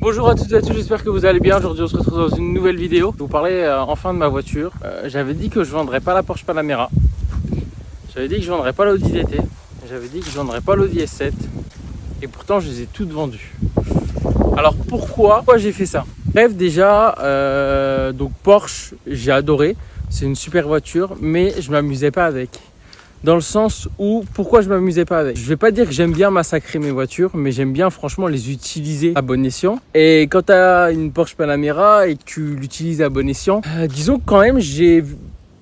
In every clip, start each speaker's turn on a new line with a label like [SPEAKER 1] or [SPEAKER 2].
[SPEAKER 1] Bonjour à toutes et à tous, j'espère que vous allez bien. Aujourd'hui on se retrouve dans une nouvelle vidéo. Je vais vous parler enfin de ma voiture. J'avais dit que je vendrais pas la Porsche Panamera. J'avais dit que je vendrais pas l'Audi DT. J'avais dit que je vendrais pas l'Audi S7. Et pourtant je les ai toutes vendues. Alors pourquoi j'ai fait ça? Bref, déjà, donc Porsche, j'ai adoré. C'est une super voiture, mais je m'amusais pas avec. Dans le sens où, pourquoi je m'amusais pas avec? Je vais pas dire que j'aime bien massacrer mes voitures, mais j'aime bien franchement les utiliser à bon escient. Et quand tu as une Porsche Panamera et que tu l'utilises à bon escient, disons que quand même j'ai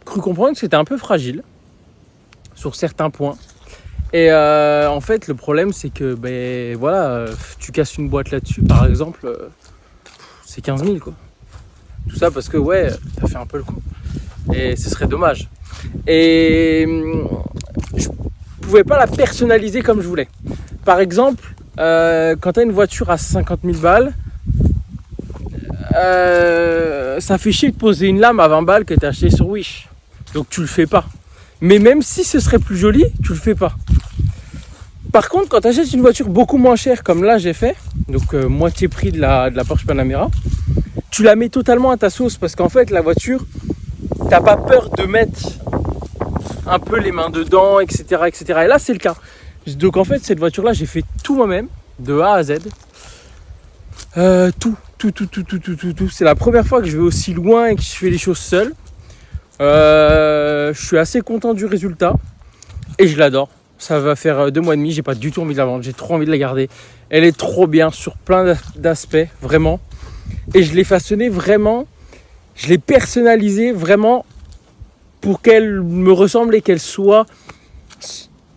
[SPEAKER 1] cru comprendre que c'était un peu fragile sur certains points. Et en fait le problème c'est que tu casses une boîte là-dessus par exemple, c'est 15 000 quoi. Tout ça parce que ça fait un peu le coup. Et ce serait dommage. Et je pouvais pas la personnaliser comme je voulais. Par exemple, quand tu as une voiture à 50 000 balles, ça fait chier de poser une lame à 20 balles que tu as acheté sur Wish. Donc tu le fais pas. Mais même si ce serait plus joli, tu le fais pas. Par contre, quand tu achètes une voiture beaucoup moins chère, comme là j'ai fait, donc moitié prix de la Porsche Panamera, tu la mets totalement à ta sauce parce qu'en fait la voiture, t'as pas peur de mettre un peu les mains dedans, etc. etc. Et là c'est le cas. Donc en fait cette voiture là j'ai fait tout moi-même, de A à Z. Tout. C'est la première fois que je vais aussi loin et que je fais les choses seul. Je suis assez content du résultat et je l'adore. Ça va faire 2 mois et demi, j'ai pas du tout envie de la vendre, j'ai trop envie de la garder. Elle est trop bien sur plein d'aspects, vraiment. Et je l'ai façonnée vraiment, je l'ai personnalisée vraiment pour qu'elle me ressemble et qu'elle soit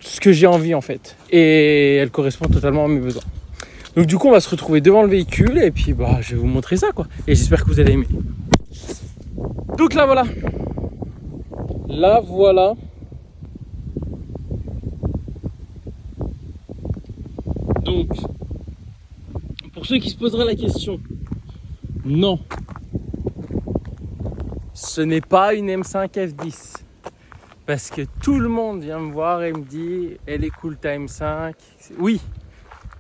[SPEAKER 1] ce que j'ai envie en fait. Et elle correspond totalement à mes besoins. Donc du coup on va se retrouver devant le véhicule et puis je vais vous montrer ça quoi. Et j'espère que vous allez aimer. Donc là voilà. Là voilà. Donc, pour ceux qui se poseraient la question, non, ce n'est pas une M5 F10. Parce que tout le monde vient me voir et me dit, elle est cool ta M5. Oui,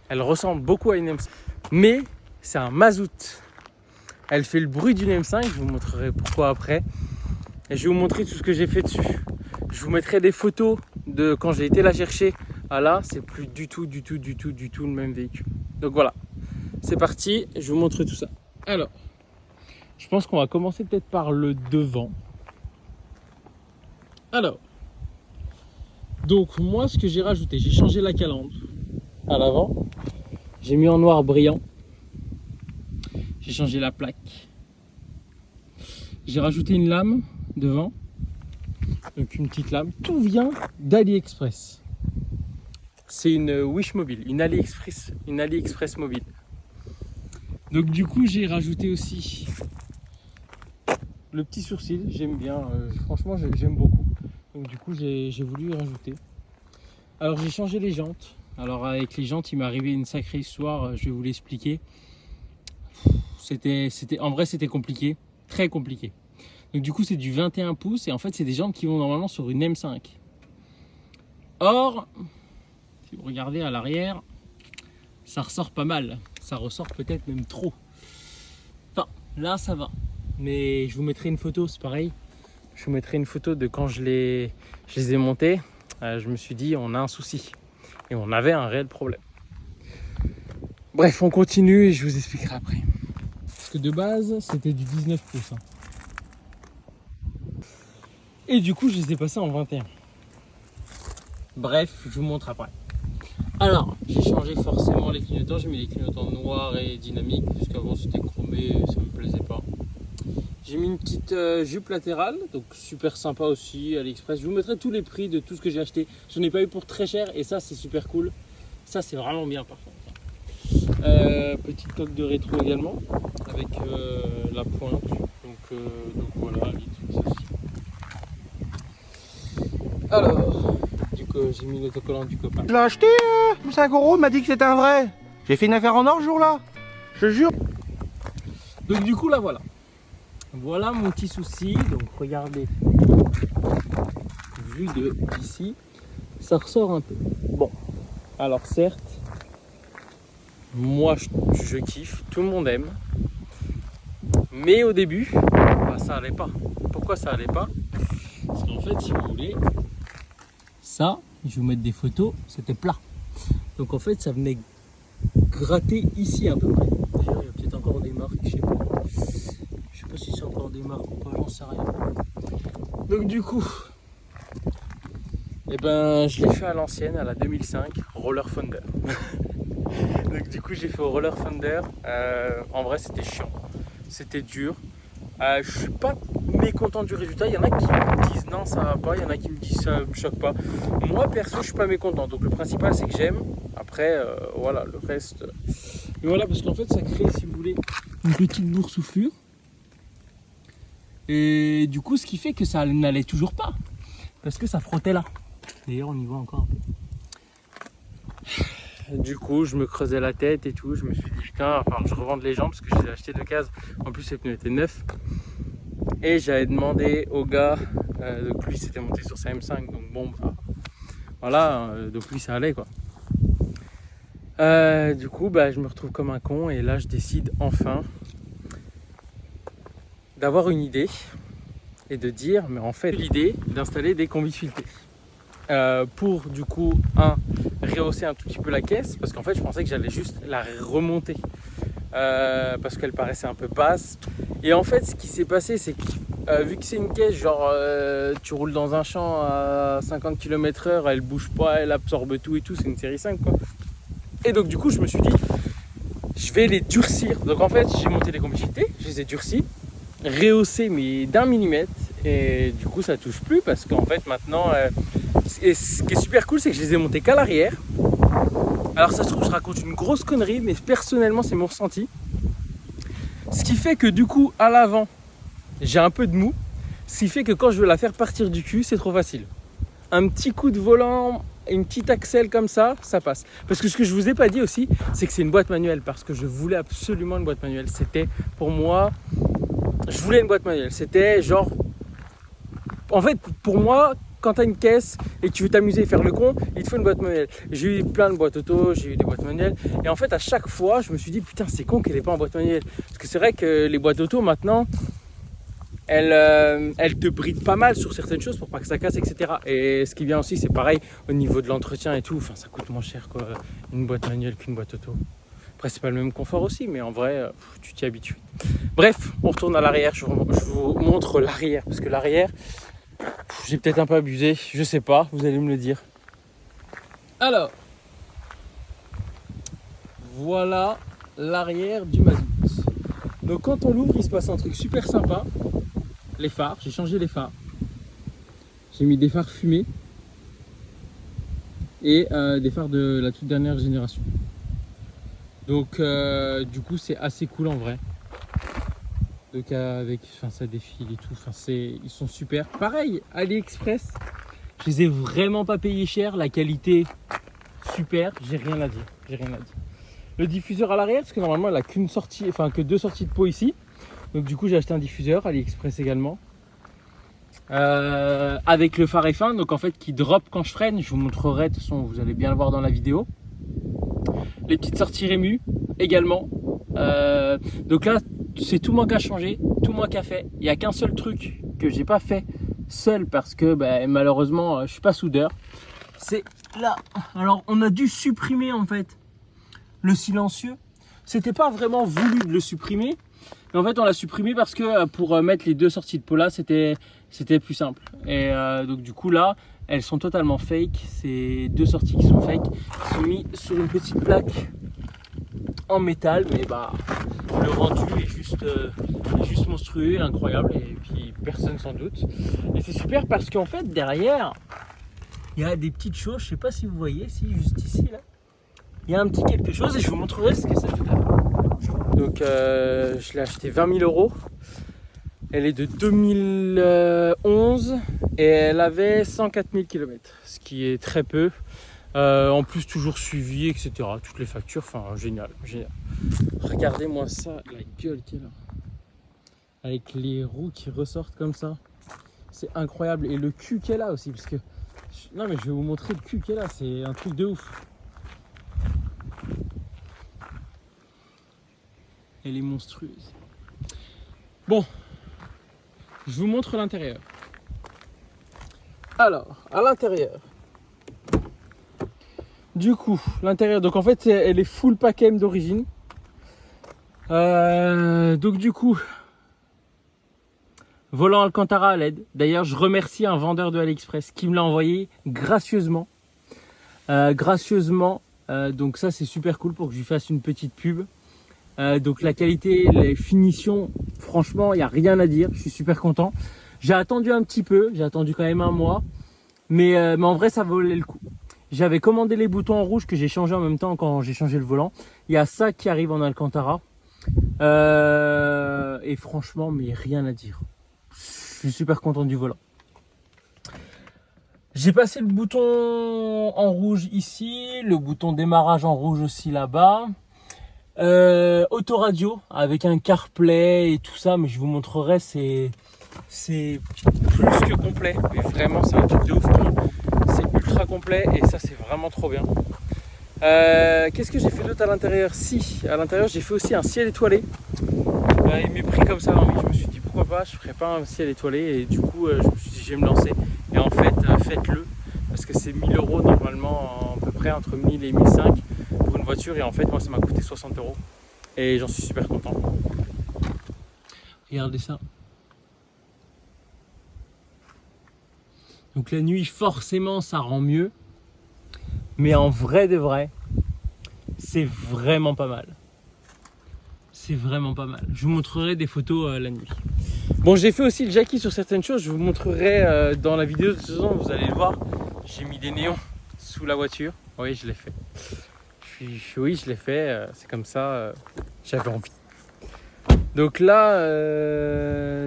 [SPEAKER 1] elle ressemble beaucoup à une M5. Mais c'est un mazout. Elle fait le bruit d'une M5, je vous montrerai pourquoi après. Et je vais vous montrer tout ce que j'ai fait dessus. Je vous mettrai des photos de quand j'ai été la chercher. Ah là, c'est plus du tout le même véhicule. Donc voilà, c'est parti, je vous montre tout ça. Alors, je pense qu'on va commencer peut-être par le devant. Alors, donc moi ce que j'ai rajouté, j'ai changé la calandre à l'avant. J'ai mis en noir brillant. J'ai changé la plaque. J'ai rajouté une lame devant. Donc une petite lame. Tout vient d'AliExpress. C'est une Wish mobile, une AliExpress mobile. Donc du coup j'ai rajouté aussi le petit sourcil, j'aime bien, franchement j'aime beaucoup. Donc du coup j'ai voulu y rajouter. Alors j'ai changé les jantes. Alors avec les jantes il m'est arrivé une sacrée histoire, je vais vous l'expliquer. En vrai c'était compliqué, très compliqué. Donc du coup c'est du 21 pouces et en fait c'est des jantes qui vont normalement sur une M5. Or, si vous regardez à l'arrière, ça ressort pas mal. Ça ressort peut-être même trop. Enfin, là ça va. Mais je vous mettrai une photo, c'est pareil. Je vous mettrai une photo de quand je les ai montés. Je me suis dit, on a un souci. Et on avait un réel problème. Bref, on continue et je vous expliquerai après. Parce que de base, c'était du 19 pouces. Et du coup, je les ai passés en 21. Bref, je vous montre après. Alors, j'ai changé forcément les clignotants, j'ai mis les clignotants noirs et dynamiques, puisqu'avant c'était chromé, ça me plaisait pas. J'ai mis une petite jupe latérale, donc super sympa aussi, AliExpress. Je vous mettrai tous les prix de tout ce que j'ai acheté. Je n'ai pas eu pour très cher et ça c'est super cool. Ça c'est vraiment bien par contre. Petite coque de rétro également, avec la pointe. Donc voilà, les trucs ceci. Alors... j'ai mis l'autocollant du copain.
[SPEAKER 2] Je l'ai acheté, 5 €, il m'a dit que c'était un vrai. J'ai fait une affaire en or ce jour-là. Je te jure.
[SPEAKER 1] Donc du coup là voilà. Voilà mon petit souci. Donc regardez. Vu d'ici, ça ressort un peu. Bon. Alors certes, Moi je kiffe, tout le monde aime. Mais au début, bah, ça allait pas. Pourquoi ça allait pas? Parce qu'en fait, si vous voulez, ça, je vais vous mettre des photos, c'était plat. Donc en fait, ça venait gratter ici à peu près. D'ailleurs, il y a peut-être encore des marques, je sais pas. Je sais pas si c'est encore des marques ou pas, j'en sais rien. Donc du coup, eh ben, je l'ai fait à l'ancienne, à la 2005, Roller Thunder. Donc du coup, j'ai fait au Roller Thunder. En vrai, c'était chiant, c'était dur. Je suis pas mécontent du résultat. Il y en a qui me disent non, ça va pas. Il y en a qui me disent ça me choque pas. Moi perso, je suis pas mécontent. Donc le principal, c'est que j'aime. Après, voilà, le reste. Mais voilà, parce qu'en fait, ça crée, si vous voulez, une petite boursouflure. Et du coup, ce qui fait que ça n'allait toujours pas. Parce que ça frottait là. D'ailleurs, on y voit encore un peu. Du coup, je me creusais la tête et tout. Je me suis dit, putain, enfin, je revende les jambes parce que je les ai achetés d'occasion. En plus, les pneus étaient neufs. Et j'avais demandé au gars, donc lui, s'était monté sur sa M5. Donc bon, bah, voilà, donc lui, ça allait quoi. Du coup, bah, je me retrouve comme un con. Et là, je décide enfin d'avoir une idée. Et de dire, mais en fait, l'idée d'installer des combis filetés. Pour du coup, rehausser un tout petit peu la caisse, parce qu'en fait, je pensais que j'allais juste la remonter. Parce qu'elle paraissait un peu basse. Et en fait, ce qui s'est passé, c'est que vu que c'est une caisse, genre tu roules dans un champ à 50 km/h, elle bouge pas, elle absorbe tout et tout, c'est une série 5 quoi. Et donc du coup, je me suis dit, je vais les durcir. Donc en fait, j'ai monté les combis filetés, je les ai durcis, rehaussés mais d'1 millimètre. Et du coup, ça touche plus parce qu'en fait, maintenant, et ce qui est super cool, c'est que je les ai montés qu'à l'arrière. Alors ça se trouve, je raconte une grosse connerie, mais personnellement, c'est mon ressenti. Ce qui fait que du coup, à l'avant, j'ai un peu de mou. Ce qui fait que quand je veux la faire partir du cul, c'est trop facile. Un petit coup de volant, une petite axelle comme ça passe. Parce que ce que je vous ai pas dit aussi, c'est que c'est une boîte manuelle. Parce que je voulais absolument une boîte manuelle. C'était pour moi, je voulais une boîte manuelle. C'était genre, en fait, pour moi, quand tu as une caisse et que tu veux t'amuser et faire le con, il te faut une boîte manuelle. J'ai eu plein de boîtes auto, j'ai eu des boîtes manuelles. Et en fait, à chaque fois, je me suis dit, putain, c'est con qu'elle n'est pas en boîte manuelle. Parce que c'est vrai que les boîtes auto, maintenant, elles te brident pas mal sur certaines choses pour pas que ça casse, etc. Et ce qui vient aussi, c'est pareil au niveau de l'entretien et tout. Enfin, ça coûte moins cher, quoi, une boîte manuelle qu'une boîte auto. Après, c'est pas le même confort aussi, mais en vrai, tu t'y habitues. Bref, on retourne à l'arrière. Je vous montre l'arrière. Parce que l'arrière, j'ai peut-être un peu abusé, je sais pas, vous allez me le dire. Alors, voilà l'arrière du Mazout. Donc quand on l'ouvre, il se passe un truc super sympa. Les phares, j'ai changé les phares. J'ai mis des phares fumés et des phares de la toute dernière génération. Donc du coup, c'est assez cool en vrai. Donc avec, enfin, ça défile et tout, enfin, ils sont super. Pareil, AliExpress, je les ai vraiment pas payés cher, la qualité super, j'ai rien à dire, Le diffuseur à l'arrière, parce que normalement elle a qu'une sortie, enfin que 2 sorties de pot ici. Donc du coup j'ai acheté un diffuseur, AliExpress également. Avec le phare F1, donc en fait qui drop quand je freine, je vous montrerai, de toute façon vous allez bien le voir dans la vidéo. Les petites sorties Rému également. Donc là, c'est tout moi qui a changé, tout moi qui a fait. Il n'y a qu'un seul truc que j'ai pas fait seul parce que malheureusement je suis pas soudeur. C'est là. Alors on a dû supprimer en fait le silencieux. C'était pas vraiment voulu de le supprimer, mais en fait on l'a supprimé parce que pour mettre les 2 sorties de pot là, c'était plus simple. Et donc du coup là, elles sont totalement fake. Ces 2 sorties qui sont fake sont mis sur une petite plaque en métal, mais le rendu est juste monstrueux, incroyable, et puis personne s'en doute. Et c'est super parce qu'en fait derrière il y a des petites choses, je sais pas si vous voyez, si juste ici là, il y a un petit quelque chose et je vous montrerai ce que c'est tout à l'heure. Donc je l'ai acheté 20 000 €. Elle est de 2011 et elle avait 104 000 km, ce qui est très peu. En plus toujours suivi, etc. Toutes les factures, enfin génial. Regardez-moi ça, la gueule qu'il a. Avec les roues qui ressortent comme ça. C'est incroyable. Et le cul qu'elle a aussi, parce que... Non mais je vais vous montrer le cul qu'elle a, c'est un truc de ouf. Elle est monstrueuse. Bon, je vous montre l'intérieur. Alors, à l'intérieur. Du coup, l'intérieur, donc en fait, elle est full pack M d'origine. Donc du coup, volant Alcantara à LED. D'ailleurs, je remercie un vendeur de AliExpress qui me l'a envoyé gracieusement. Donc ça, c'est super cool pour que je lui fasse une petite pub. Donc la qualité, les finitions, franchement, il n'y a rien à dire. Je suis super content. J'ai attendu un petit peu, j'ai attendu quand même un mois. Mais en vrai, ça valait le coup. J'avais commandé les boutons en rouge que j'ai changé en même temps quand j'ai changé le volant. Il y a ça qui arrive en Alcantara. Et franchement, mais rien à dire. Je suis super content du volant. J'ai passé le bouton en rouge ici, le bouton démarrage en rouge aussi là-bas. Autoradio avec un CarPlay et tout ça, mais je vous montrerai, c'est plus que complet. Mais vraiment, c'est un truc de ouf. C'est ultra complet et ça, c'est vraiment trop bien. Qu'est-ce que j'ai fait d'autre à l'intérieur? Si, à l'intérieur, j'ai fait aussi un ciel étoilé. Il m'est pris comme ça l'envie. Je me suis dit pourquoi pas, je ferais pas un ciel étoilé et du coup, je me suis dit je vais me lancer. Et en fait, faites-le parce que c'est 1000 € normalement, à peu près entre 1000 et 1005 pour une voiture. Et en fait, moi, ça m'a coûté 60 € et j'en suis super content. Regardez ça. Donc la nuit, forcément, ça rend mieux. Mais en vrai de vrai, c'est vraiment pas mal. C'est vraiment pas mal. Je vous montrerai des photos la nuit. Bon, j'ai fait aussi le Jackie sur certaines choses. Je vous montrerai dans la vidéo de ce soir, vous allez le voir. J'ai mis des néons sous la voiture. Oui, je l'ai fait. Oui, je l'ai fait. C'est comme ça. J'avais envie. Donc là,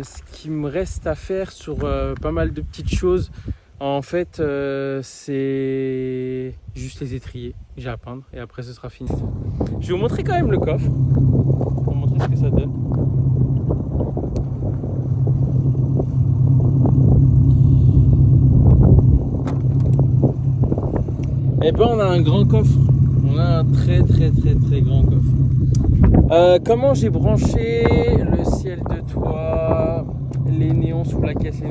[SPEAKER 1] ce qui me reste à faire sur pas mal de petites choses, en fait, c'est juste les étriers. J'ai à peindre et après ce sera fini. Je vais vous montrer quand même le coffre pour vous montrer ce que ça donne. Et ben on a un grand coffre. On a un très grand coffre. Comment j'ai branché le ciel de toit, les néons sous la caisse, je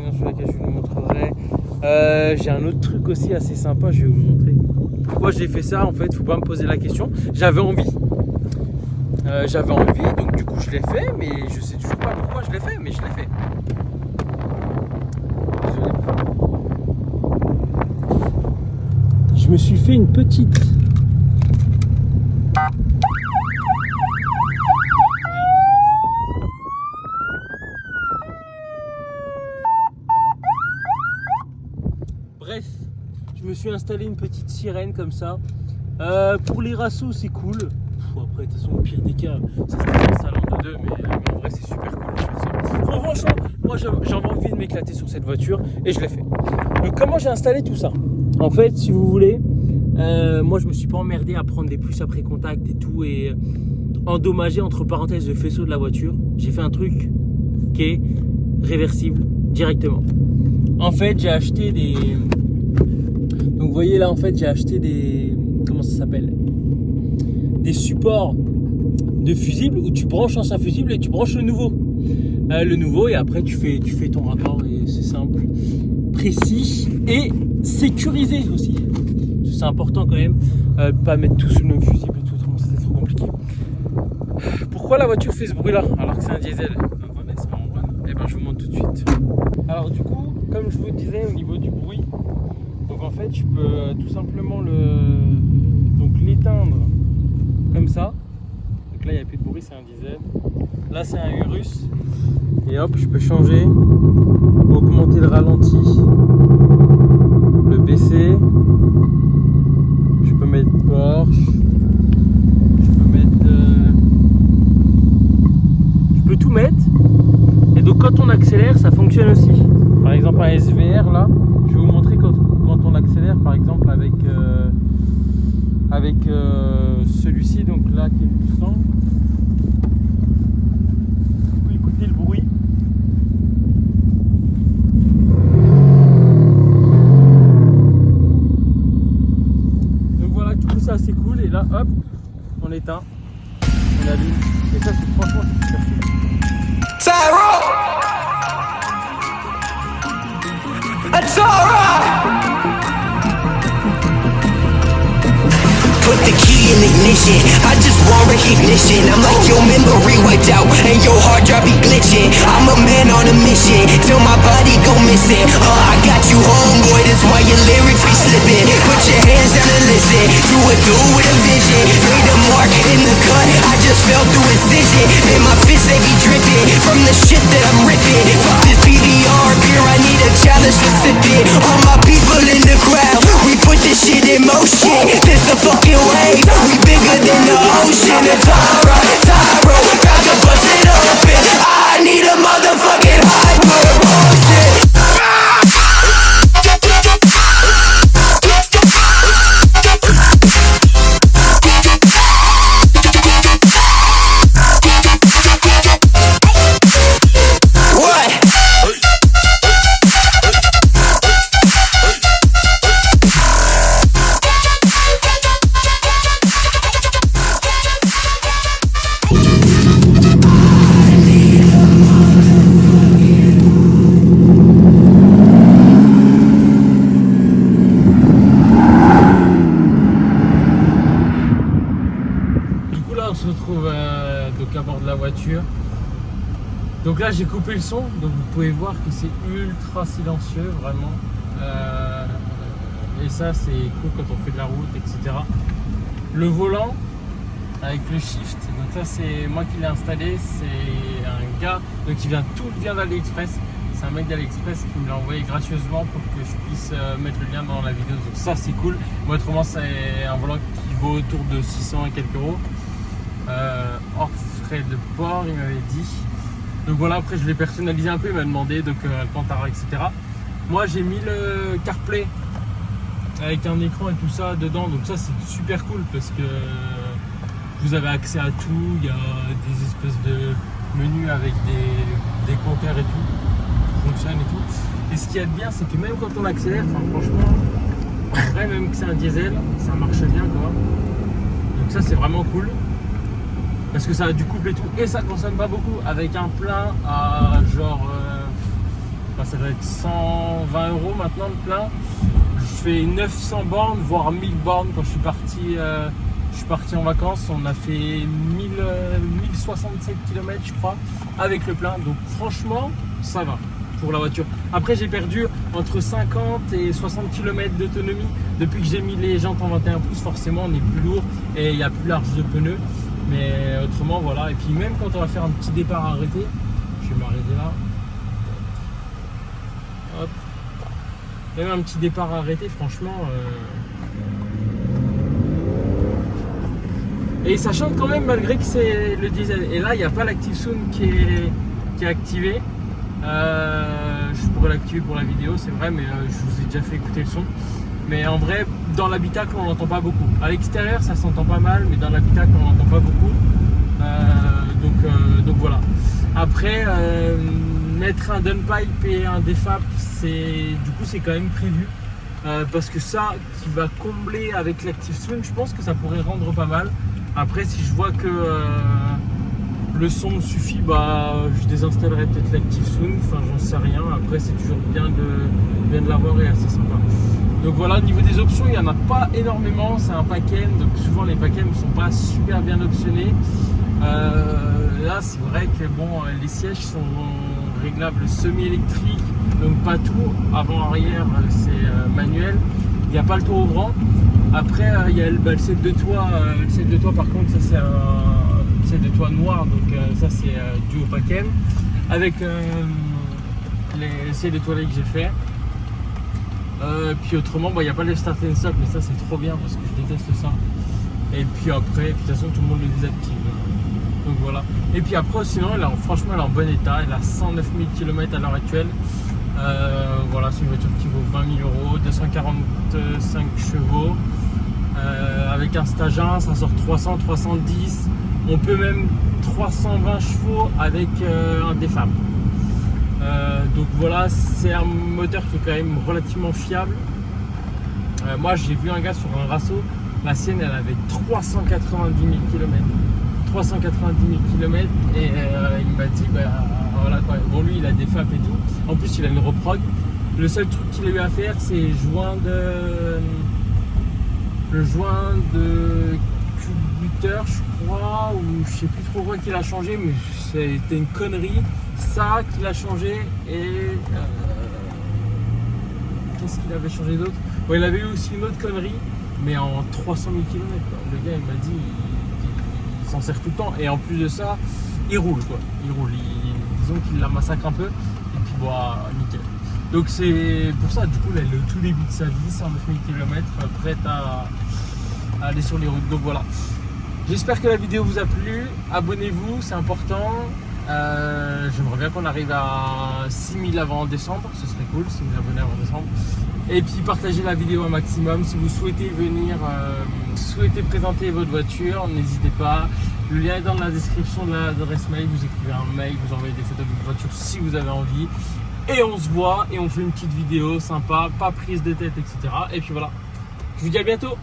[SPEAKER 1] vous le montrerai. J'ai un autre truc aussi assez sympa, je vais vous montrer. Pourquoi j'ai fait ça en fait, faut pas me poser la question. J'avais envie, donc du coup je l'ai fait, mais je sais toujours pas pourquoi je l'ai fait, mais je l'ai fait. Désolé. Je me suis fait une petite. Bref, je me suis installé une petite sirène comme ça. Pour les rassos, c'est cool. Après, de toute façon, au pire des cas, ça se installe en 2-2, mais en vrai, c'est super cool. Franchement, moi, j'avais envie de m'éclater sur cette voiture et je l'ai fait. Donc, comment j'ai installé tout ça? En fait, si vous voulez, moi, je me suis pas emmerdé à prendre des puces après contact et tout et endommager entre parenthèses le faisceau de la voiture. J'ai fait un truc qui est réversible directement. En fait, j'ai acheté des... Donc, vous voyez là, en fait, j'ai acheté des... Comment ça s'appelle? Des supports de fusible où tu branches un fusible et tu branches le nouveau. Et après, tu fais ton raccord et c'est simple, précis et sécurisé aussi. C'est important quand même, pas mettre tout sous le même fusible et tout, c'était trop compliqué. Pourquoi la voiture fait ce bruit là alors que c'est un diesel? Et ben je vous montre tout de suite. Alors du coup, comme je vous disais au niveau du bruit, donc en fait je peux tout simplement l'éteindre comme ça. Donc là il n'y a plus de bruit, c'est un diesel. Là c'est un Urus. Et hop, je peux changer, augmenter le ralenti, le baisser. Je peux mettre Porsche. Je peux tout mettre. Et donc quand on accélère, ça fonctionne aussi. Par exemple un SVR là, je vais vous montrer quand on accélère, par exemple avec celui-ci, donc là qui est le Mustang. Vous pouvez écouter le bruit. Donc voilà, tout ça c'est cool. Et là hop, on éteint, on allume, c'est ça, c'est franchement c'est super cool.
[SPEAKER 3] It's alright. Put the key in ignition, I just want recognition. I'm like your memory wiped out and your hard drive be glitching. I'm a man on a mission, till my body go missing. I got you homeboy, that's why your lyrics be slipping. Put your hands down and listen to a dude with a vision. Made a mark in the cut, I just fell through incision. And my fists they be dripping from the shit that I'm ripping. Fuck this PBR beer, I need a challenge to sip it. All my people in the crowd, we put this shit in motion. This a fucking wave, we bigger than the ocean. It's alright, Tyro, got to bust it open. I need a motherfucking hyper motion.
[SPEAKER 1] On se retrouve donc à bord de la voiture. Donc là j'ai coupé le son, donc vous pouvez voir que c'est ultra silencieux vraiment. Et ça c'est cool quand on fait de la route, etc. Le volant avec le shift, donc ça c'est moi qui l'ai installé, c'est un gars donc qui vient d'AliExpress. C'est un mec d'AliExpress qui me l'a envoyé gracieusement pour que je puisse mettre le lien dans la vidéo. Donc ça c'est cool. Moi autrement c'est un volant qui vaut autour de 600 et quelques euros. Hors frais de port, il m'avait dit. Donc voilà, après je l'ai personnalisé un peu, il m'a demandé donc Alcantara, etc. Moi j'ai mis le CarPlay avec un écran et tout ça dedans, donc ça c'est super cool parce que vous avez accès à tout. Il y a des espèces de menus avec des compteurs et tout qui fonctionnent et tout. Et ce qu'il y a de bien, c'est que même quand on accélère, franchement, en vrai, même que c'est un diesel, ça marche bien quoi. Donc ça c'est vraiment cool. Parce que ça a du couple et tout, et ça consomme pas beaucoup. Avec un plein à genre, ça doit être 120 € maintenant le plein. Je fais 900 bornes, voire 1000 bornes quand je suis parti en vacances. On a fait 1067 km je crois, avec le plein. Donc franchement, ça va pour la voiture. Après j'ai perdu entre 50 et 60 km d'autonomie. Depuis que j'ai mis les jantes en 21 pouces, forcément on est plus lourd et il y a plus large de pneus. Mais autrement voilà, et puis même quand on va faire un petit départ arrêté, je vais m'arrêter là, hop, même un petit départ arrêté franchement, et ça chante quand même malgré que c'est le diesel. Et là il n'y a pas l'Active Sound qui est activé. Je pourrais l'activer pour la vidéo c'est vrai, mais je vous ai déjà fait écouter le son. Mais en vrai, dans l'habitacle, on n'entend pas beaucoup. À l'extérieur, ça s'entend pas mal, mais dans l'habitacle, on n'entend pas beaucoup. Donc voilà. Après, mettre un downpipe et un défab, du coup, c'est quand même prévu. Parce que ça, qui va combler avec l'Active Sound, je pense que ça pourrait rendre pas mal. Après, si je vois que le son me suffit, je désinstallerai peut-être l'Active Sound. Enfin, j'en sais rien. Après, c'est toujours bien de l'avoir et assez sympa. Donc voilà, au niveau des options, il n'y en a pas énormément, c'est un pack-end, donc souvent les pack-end ne sont pas super bien optionnés. Là c'est vrai que bon, les sièges sont réglables semi-électriques, donc pas tout, avant-arrière c'est manuel, il n'y a pas le tour ouvrant. Après il y a le set de toit, par contre ça c'est un set de toit noir, donc ça c'est dû au pack-end, avec les sièges de toilette que j'ai fait. Puis autrement, il n'y a pas le start and stop, mais ça c'est trop bien parce que je déteste ça. Et puis après, de toute façon tout le monde le désactive. Donc voilà. Et puis après, sinon, franchement, elle est en bon état. Elle a 109 000 km à l'heure actuelle. Voilà, c'est une voiture qui vaut 20 000 €, 245 chevaux. Avec un stage 1, ça sort 300, 310. On peut même 320 chevaux avec un défab. Donc voilà, c'est un moteur qui est quand même relativement fiable. Moi j'ai vu un gars sur un Rasso, la sienne elle avait 390 000 km. 390 000 km et il m'a dit, voilà quoi. Bon, lui il a des FAP et tout. En plus, il a une reprog. Le seul truc qu'il a eu à faire, c'est le joint de culbuteur, je crois, ou je sais plus trop quoi qu'il a changé, mais c'était une connerie. Ça qu'il a changé et qu'est-ce qu'il avait changé d'autre? Bon, il avait eu aussi une autre connerie, mais en 300 000 km. Quoi. Le gars, il m'a dit, il s'en sert tout le temps. Et en plus de ça, il roule quoi. Il roule. Disons qu'il la massacre un peu. Et puis, nickel. Donc c'est pour ça, du coup, là, le tout début de sa vie, 109 000 km, prête à aller sur les routes. Donc voilà. J'espère que la vidéo vous a plu. Abonnez-vous, c'est important. J'aimerais bien qu'on arrive à 6000 avant décembre. Ce serait cool, 6000 abonnés avant décembre. Et puis partagez la vidéo un maximum. Si vous souhaitez venir, souhaitez présenter votre voiture, n'hésitez pas. Le lien est dans la description de l'adresse mail. Vous écrivez un mail, vous envoyez des photos de votre voiture si vous avez envie. Et on se voit et on fait une petite vidéo sympa, pas prise de tête, etc. Et puis voilà. Je vous dis à bientôt.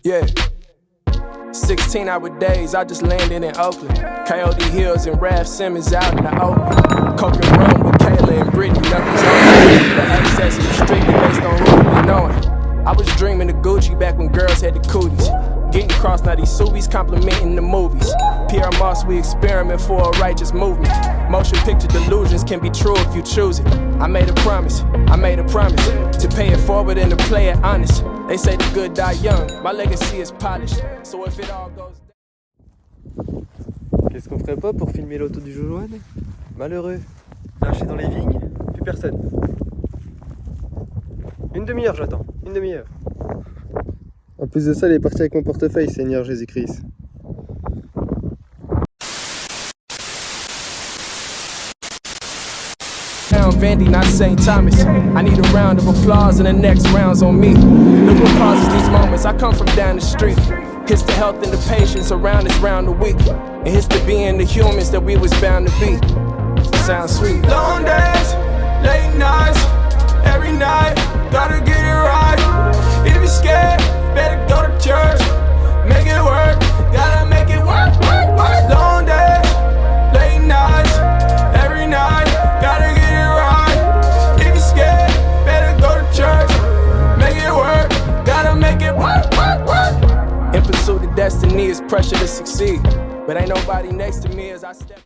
[SPEAKER 4] Yeah, 16-hour days, I just landed in Oakland. Coyote Hills and Raph Simmons out in the open. Coke and rum with Kayla and Brittany, nothing's open. The access is restricted based on who we knowing. I was dreaming of Gucci back when girls had the cooties. Getting crossed, now these Subies complimenting the movies. Pierre Moss, we experiment for a righteous movement. Motion picture delusions can be true if you choose it. I made a promise to pay it forward and to play it honest. They say the good die young, my legacy is polished. So if it all goes down...
[SPEAKER 5] Qu'est-ce qu'on ferait pas pour filmer l'auto du Jojoan? Malheureux, lâché dans les vignes, plus personne. Une demi-heure j'attends, une demi-heure. En plus de ça, il est parti avec mon portefeuille, Seigneur Jésus-Christ.
[SPEAKER 4] Vandy, not St. Thomas. I need a round of applause and the next round's on me. Look what causes these moments. I come from down the street. Here's the health and the patience around us round the week. And here's to being the humans that we was bound to be. Sounds sweet. Long days, late nights, every night, gotta get it right. If you're scared, better go to church. Make it work, gotta make it work, work, work. Long days, late nights, every night, gotta get it right. If you're scared, better go to church. Make it work, gotta make it work, work, work. In pursuit of destiny is pressure to succeed. But ain't nobody next to me as I step